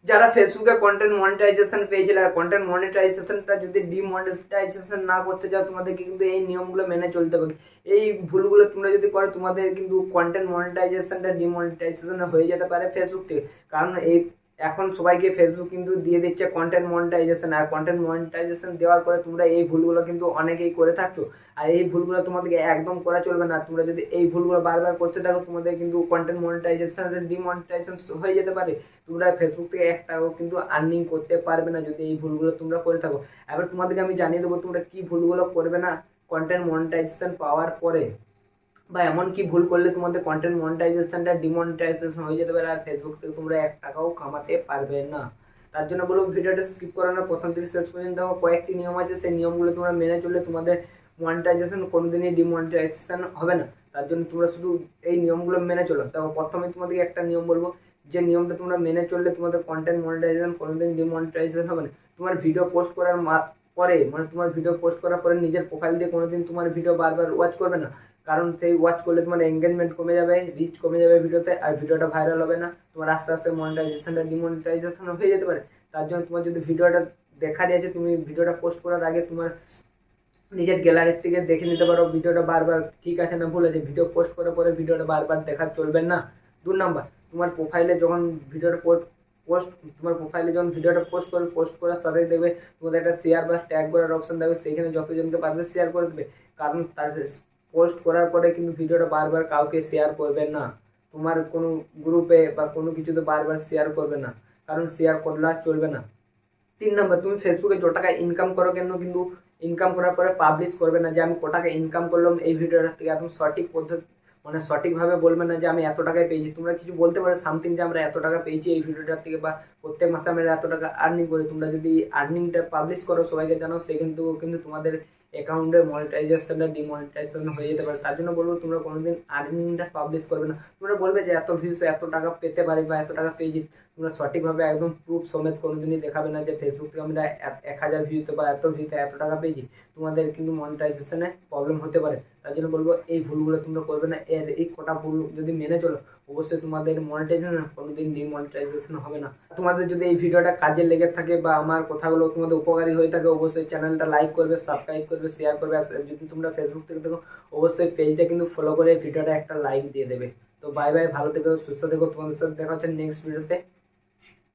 যারা ফেসবুকে content monetization পেয়েছিল আর কন্টেন্ট মনিটাইজেশনটা যদি ডিমনিটাইজেশন না করতে চাও তোমাদেরকে কিন্তু এই নিয়মগুলো মেনে চলতে হবে। এই ভুলগুলো তোমরা যদি করো তোমাদের কিন্তু কন্টেন্ট মনিটাইজেশনটা ডিমনিটাইজেশন হয়ে যেতে পারে ফেসবুক থেকে। কারণ এই এখন সবাইকে ফেসবুক কিন্তু দিয়ে দিচ্ছে কন্টেন্ট মনিটাইজেশন, আর কন্টেন্ট মনিটাইজেশন দেওয়ার পরে তোমরা এই ভুলগুলো কিন্তু অনেকেই করে থাকছো। আর এই ভুলগুলো তোমাদেরকে একদম করা চলবে না। তোমরা যদি এই ভুলগুলো বারবার করতে থাকো তোমাদের কিন্তু কন্টেন্ট মনিটাইজেশন ডিমনিটাইজেশন হয়ে যেতে পারে। তোমরা ফেসবুক থেকে একটাও কিন্তু আর্নিং করতে পারবে না যদি এই ভুলগুলো তোমরা করে থাকো। এবার তোমাদেরকে আমি জানিয়ে দেবো তোমরা কি ভুলগুলো করবে না কন্টেন্ট মনিটাইজেশন পাওয়ার পরে, বা এমন কি ভুল করলে তোমাদের কন্টেন্ট মনিটাইজেশনটা ডিমনিটাইজেশন হয়ে যেতে পারে আর ফেসবুক থেকে তোমরা 1 টাকাও কামাতে পারবে না। তার জন্য বলবো ভিডিওটা স্কিপ করো না, প্রথম থেকে শেষ পর্যন্ত দেখো। কয়েকটি নিয়ম আছে, সেই নিয়মগুলো তোমরা মেনে চললে তোমাদের মনিটাইজেশন কোনোদিনই ডিমনিটাইজেশন হবে না। তার জন্য তোমরা শুধু এই নিয়মগুলো মেনে চলো। দেখো প্রথমে তোমাদেরকে একটা নিয়ম বলবো, যে নিয়মটা তোমরা মেনে চললে তোমাদের কন্টেন্ট মনিটাইজেশন কোনোদিন ডিমনিটাইজেশন হবে না। তোমার ভিডিও পোস্ট করার পরে, মানে তোমার ভিডিও পোস্ট করার পরে নিজের প্রোফাইল দিয়ে কোনোদিন তোমার ভিডিও বারবার ওয়াচ করবে না। কারণ সেই ওয়াচ করলে তোমার এঙ্গেজমেন্ট কমে যাবে, রিচ কমে যাবে ভিডিওতে, আর ভিডিওটা ভাইরাল হবে না। তোমার আস্তে আস্তে মনিটাইজেশনটা ডিমনিটাইজেশন হয়ে যেতে পারে। তার জন্য তোমার যদি ভিডিওটা দেখা দিয়েছে, তুমি ভিডিওটা পোস্ট করার আগে তোমার নিজের গ্যালারির থেকে দেখে নিতে পারো ভিডিওটা বারবার ঠিক আছে না ভুল আছে। ভিডিও পোস্ট করার পরে ভিডিওটা বারবার দেখা চলবে না। 2 নাম্বার, তোমার প্রোফাইলে যখন ভিডিওটা পোস্ট তোমার প্রোফাইলে যখন ভিডিওটা পোস্ট করার সাথে দেখবে তোমাদের একটা শেয়ার বা ট্যাগ করার অপশন দেবে, সেইখানে যতজনকে পারবে শেয়ার করে দেবে। কারণ তার পোস্ট করার পরে কিন্তু ভিডিওটা বারবার কাউকে শেয়ার করবে না। তোমার কোনো গ্রুপে বা কোনো কিছুতে বারবার শেয়ার করবে না, কারণ শেয়ার করলে আর চলবে না। 3 নাম্বার, তুমি ফেসবুকে যত টাকা ইনকাম করো কেন কিন্তু ইনকাম করার পরে পাবলিশ করবে না যে আমি ক টাকা ইনকাম করলাম এই ভিডিওটার থেকে। একদম সঠিক পদ্ধতি, মানে সঠিকভাবে বলবে না যে আমি এত টাকায় পেয়েছি। তোমরা কিছু বলতে পারো সামথিং যে আমরা এত টাকা পেয়েছি এই ভিডিওটার থেকে, বা প্রত্যেক মাসে আমরা এত টাকা আর্নিং করি। তোমরা যদি আর্নিংটা পাবলিশ করো সবাইকে জানাও, সে কিন্তু কিন্তু তোমাদের অ্যাকাউন্টে মনিটাইজেশনটা ডিমনিটাইজেশন হয়ে যেতে পারে। তার জন্য বলবো তোমরা কোনোদিন আর্নিংটা পাবলিশ করবে না। তোমরা বলবে যে এত ভিউস এত টাকা পেতে পারি বা এত টাকা পেয়েছি, তোমরা সঠিকভাবে একদম প্রুফ সমেত কোনোদিনই দেখাবে না যে ফেসবুক থেকে আমরা 1000 ভিউতে বা এত ভিউতে এত টাকা পেয়েছি। তোমাদের কিন্তু মনিটাইজেশনে প্রবলেম হতে পারে। তার জন্য বলবো এই ভুলগুলো তোমরা করবে না। এই কটা ভুল যদি মেনে চলো অবশ্যই তোমাদের মনিটাইজেশন কোনোদিন ডিমনিটাইজেশন হবে না। তোমাদের যদি এই ভিডিওটা কাজে লেগে থাকে বা আমার কথাগুলো তোমাদের উপকারী হয়ে থাকে অবশ্যই চ্যানেলটা লাইক করবে, সাবস্ক্রাইব করবে, শেয়ার করবে। আর যদি তোমরা ফেসবুক থেকে দেখো অবশ্যই পেজটা কিন্তু ফলো করে ভিডিওটা একটা লাইক দিয়ে দেবে। তো বাই বাই, ভালো থেকো, সুস্থ থেকো। তোমাদের সাথে দেখা হচ্ছে নেক্সট ভিডিওতে।